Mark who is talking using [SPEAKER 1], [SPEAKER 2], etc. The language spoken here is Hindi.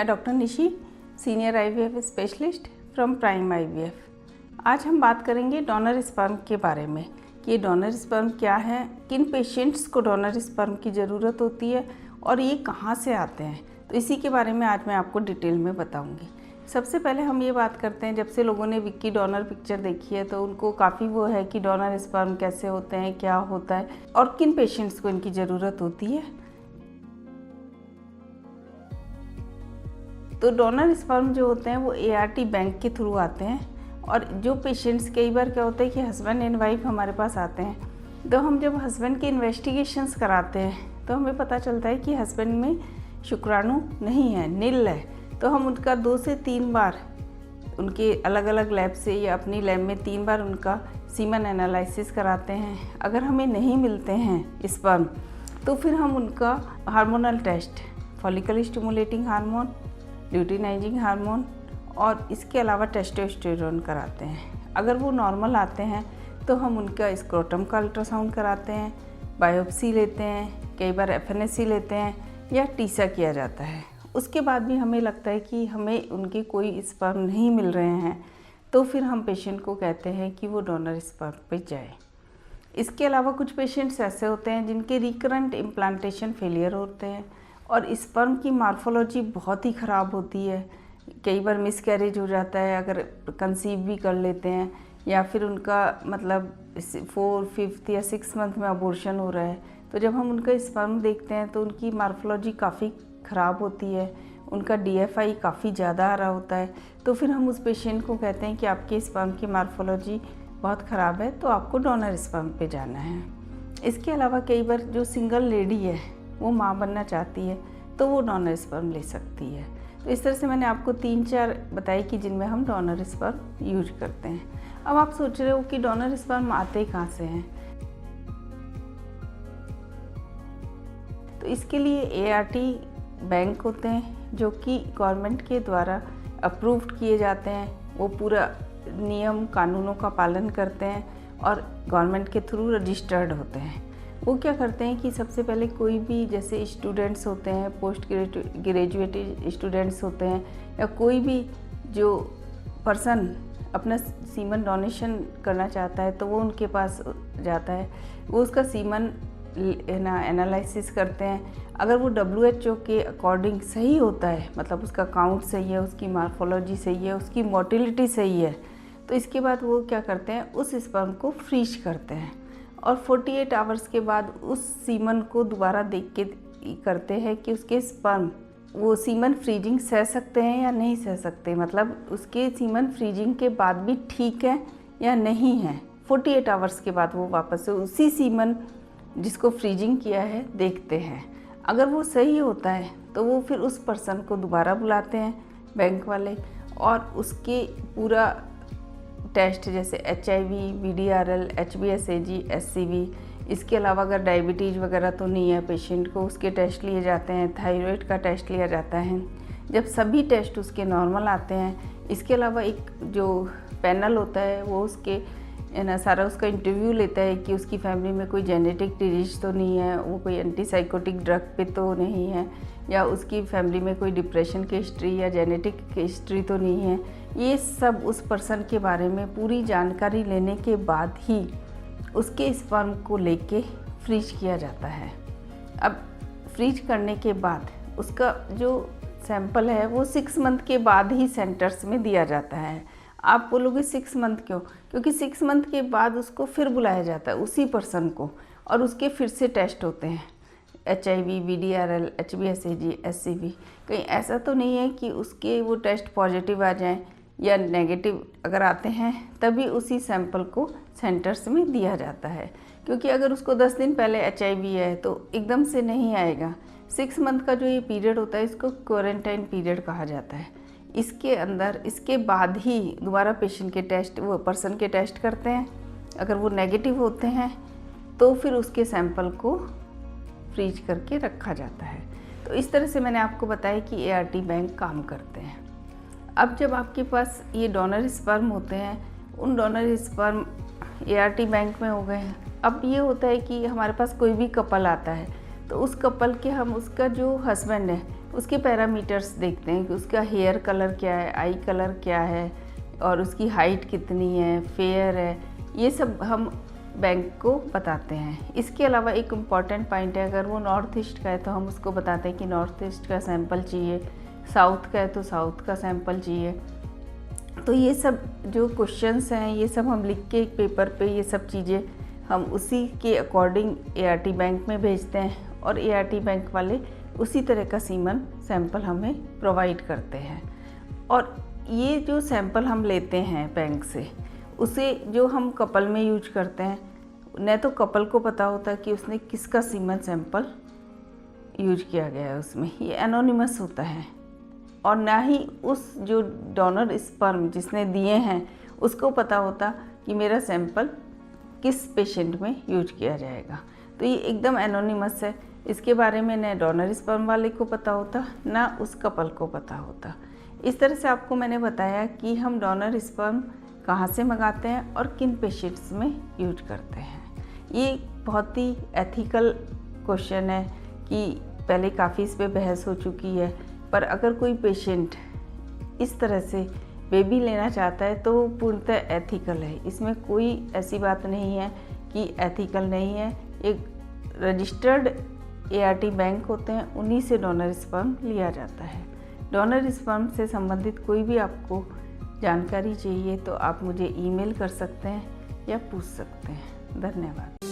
[SPEAKER 1] मैं doctor Nishi, senior IVF specialist from prime IVF. आज हम बात करेंगे डोनर स्पर्म के बारे में कि ये डोनर स्पर्म क्या है, किन पेशेंट्स को डोनर स्पर्म की ज़रूरत होती है और ये कहाँ से आते हैं। तो इसी के बारे में आज मैं आपको डिटेल में बताऊंगी। सबसे पहले हम ये बात करते हैं, जब से लोगों ने विक्की डोनर पिक्चर देखी है तो उनको काफ़ी वो है कि डोनर स्पर्म कैसे होते हैं, क्या होता है और किन पेशेंट्स को इनकी ज़रूरत होती है। तो डोनर स्पर्म जो होते हैं वो ART बैंक के थ्रू आते हैं। और जो पेशेंट्स, कई बार क्या होता है कि हस्बैंड एंड वाइफ हमारे पास आते हैं, तो हम जब हस्बैंड के इन्वेस्टिगेशंस कराते हैं तो हमें पता चलता है कि हस्बैंड में शुक्राणु नहीं है, नील है। तो हम उनका 2 से 3 बार उनके अलग अलग लैब से या अपनी लैब में 3 बार उनका सीमन एनालिसिस कराते हैं। अगर हमें नहीं मिलते हैं स्पर्म तो फिर हम उनका hormonal test, follicle stimulating hormone, luteinizing hormone और इसके अलावा टेस्टोस्टेरोन कराते हैं। अगर वो नॉर्मल आते हैं तो हम उनका स्क्रोटम का अल्ट्रासाउंड कराते हैं, बायोप्सी लेते हैं, कई बार FNAC लेते हैं या टीसा किया जाता है। उसके बाद भी हमें लगता है कि हमें उनके कोई स्पर्म नहीं मिल रहे हैं तो फिर हम पेशेंट को कहते हैं कि वो डोनर स्पर्म पे जाए। इसके अलावा कुछ पेशेंट्स ऐसे होते हैं जिनके रिकरेंट इम्प्लांटेशन फेलियर होते हैं और स्पर्म की मॉर्फोलॉजी बहुत ही ख़राब होती है। कई बार मिसकैरेज हो जाता है अगर कंसीव भी कर लेते हैं, या फिर उनका मतलब 4, 5 या 6 मंथ में अबॉर्शन हो रहा है। तो जब हम उनका स्पर्म देखते हैं तो उनकी मॉर्फोलॉजी काफ़ी ख़राब होती है, उनका DFI काफ़ी ज़्यादा आ रहा होता है। तो फिर हम उस पेशेंट को कहते हैं कि आपके स्पर्म की मॉर्फोलॉजी बहुत ख़राब है, तो आपको डोनर स्पर्म पे जाना है। इसके अलावा कई बार जो सिंगल लेडी है वो माँ बनना चाहती है तो वो डोनर स्पर्म ले सकती है। तो इस तरह से मैंने आपको 3-4 बताई कि जिनमें हम डोनर स्पर्म यूज करते हैं। अब आप सोच रहे हो कि डोनर स्पर्म आते कहाँ से हैं। तो इसके लिए ART बैंक होते हैं जो कि गवर्नमेंट के द्वारा अप्रूव्ड किए जाते हैं। वो पूरा नियम कानूनों का पालन करते हैं और गवर्नमेंट के थ्रू रजिस्टर्ड होते हैं। वो क्या करते हैं कि सबसे पहले कोई भी जैसे स्टूडेंट्स होते हैं, पोस्ट ग्रेजुएट स्टूडेंट्स होते हैं, या कोई भी जो पर्सन अपना सीमन डोनेशन करना चाहता है तो वो उनके पास जाता है। वो उसका सीमन एनालिसिस करते हैं। अगर वो WHO के अकॉर्डिंग सही होता है, मतलब उसका काउंट सही है, उसकी मॉर्फोलॉजी सही है, उसकी मोटिलिटी सही है, तो इसके बाद वो क्या करते हैं, उस स्पर्म को फ्रीज करते हैं और 48 आवर्स के बाद उस सीमन को दोबारा देख के करते हैं कि उसके स्पर्म वो सीमन फ्रीजिंग सह सकते हैं या नहीं सह सकते, मतलब उसके सीमन फ्रीजिंग के बाद भी ठीक है या नहीं है। 48 आवर्स के बाद वो वापस से उसी सीमन जिसको फ्रीजिंग किया है देखते हैं। अगर वो सही होता है तो वो फिर उस पर्सन को दोबारा बुलाते हैं बैंक वाले और उसके पूरा टेस्ट जैसे HIV, VDRL, HBsAg, SCV, इसके अलावा अगर डायबिटीज़ वगैरह तो नहीं है पेशेंट को, उसके टेस्ट लिए जाते हैं, थायराइड का टेस्ट लिया जाता है। जब सभी टेस्ट उसके नॉर्मल आते हैं, इसके अलावा एक जो पैनल होता है वो उसके सारा उसका इंटरव्यू लेता है कि उसकी फैमिली में कोई जेनेटिक डिजीज तो नहीं है, वो कोई एंटीसाइकोटिक ड्रग पे तो नहीं है, या उसकी फैमिली में कोई डिप्रेशन की हिस्ट्री या जेनेटिक हिस्ट्री तो नहीं है। ये सब उस पर्सन के बारे में पूरी जानकारी लेने के बाद ही उसके स्पर्म को लेके फ्रीज किया जाता है। अब फ्रीज करने के बाद उसका जो सैंपल है वो 6 मंथ के बाद ही सेंटर्स में दिया जाता है। आप बोलोगे 6 मंथ क्यों? क्योंकि 6 मंथ के बाद उसको फिर बुलाया जाता है उसी पर्सन को और उसके फिर से टेस्ट होते हैं, HIV, VDRL, HBsAg, SCV। कहीं ऐसा तो नहीं है कि उसके वो टेस्ट पॉजिटिव आ जाएं या नेगेटिव अगर आते हैं तभी उसी सैंपल को सेंटर्स में दिया जाता है, क्योंकि अगर उसको 10 दिन पहले HIV है तो एकदम से नहीं आएगा। 6 मंथ का जो ये पीरियड होता है इसको क्वारंटाइन पीरियड कहा जाता है। इसके अंदर इसके बाद ही दोबारा पेशेंट के टेस्ट, वो पर्सन के टेस्ट करते हैं। अगर वो नेगेटिव होते हैं तो फिर उसके सैंपल को फ्रीज करके रखा जाता है। तो इस तरह से मैंने आपको बताया कि ART बैंक काम करते हैं। अब जब आपके पास ये डोनर स्पर्म होते हैं, उन डोनर स्पर्म ART बैंक में हो गए हैं। अब ये होता है कि हमारे पास कोई भी कपल आता है तो उस कपल के हम उसका जो हस्बैंड है उसके पैरामीटर्स देखते हैं कि उसका हेयर कलर क्या है, आई कलर क्या है और उसकी हाइट कितनी है, फेयर है, ये सब हम बैंक को बताते हैं। इसके अलावा एक इम्पॉर्टेंट पॉइंट है, अगर वो नॉर्थ ईस्ट का है तो हम उसको बताते हैं कि नॉर्थ ईस्ट का सैंपल चाहिए, साउथ का है तो साउथ का सैंपल चाहिए। तो ये सब जो क्वेश्चंस हैं ये सब हम लिख के एक पेपर पे ये सब चीज़ें हम उसी के अकॉर्डिंग एआरटी बैंक में भेजते हैं और एआरटी बैंक वाले उसी तरह का सीमन सैंपल हमें प्रोवाइड करते हैं। और ये जो सैंपल हम लेते हैं बैंक से, उसे जो हम कपल में यूज करते हैं, न तो कपल को पता होता कि उसने किसका सीमन सैंपल यूज किया गया है, उसमें ये एनोनिमस होता है, और ना ही उस जो डोनर स्पर्म जिसने दिए हैं उसको पता होता कि मेरा सैंपल किस पेशेंट में यूज किया जाएगा। तो ये एकदम एनोनिमस है, इसके बारे में न डोनर स्पर्म वाले को पता होता ना उस कपल को पता होता। इस तरह से आपको मैंने बताया कि हम डोनर स्पर्म कहाँ से मंगाते हैं और किन पेशेंट्स में यूज करते हैं। ये बहुत ही एथिकल क्वेश्चन है कि पहले काफ़ी इस पे बहस हो चुकी है, पर अगर कोई पेशेंट इस तरह से बेबी लेना चाहता है तो वो पूर्णतः एथिकल है, इसमें कोई ऐसी बात नहीं है कि एथिकल नहीं है। एक रजिस्टर्ड एआरटी बैंक होते हैं, उन्हीं से डोनर स्पर्म लिया जाता है। डोनर स्पर्म से संबंधित कोई भी आपको जानकारी चाहिए तो आप मुझे ईमेल कर सकते हैं या पूछ सकते हैं। धन्यवाद।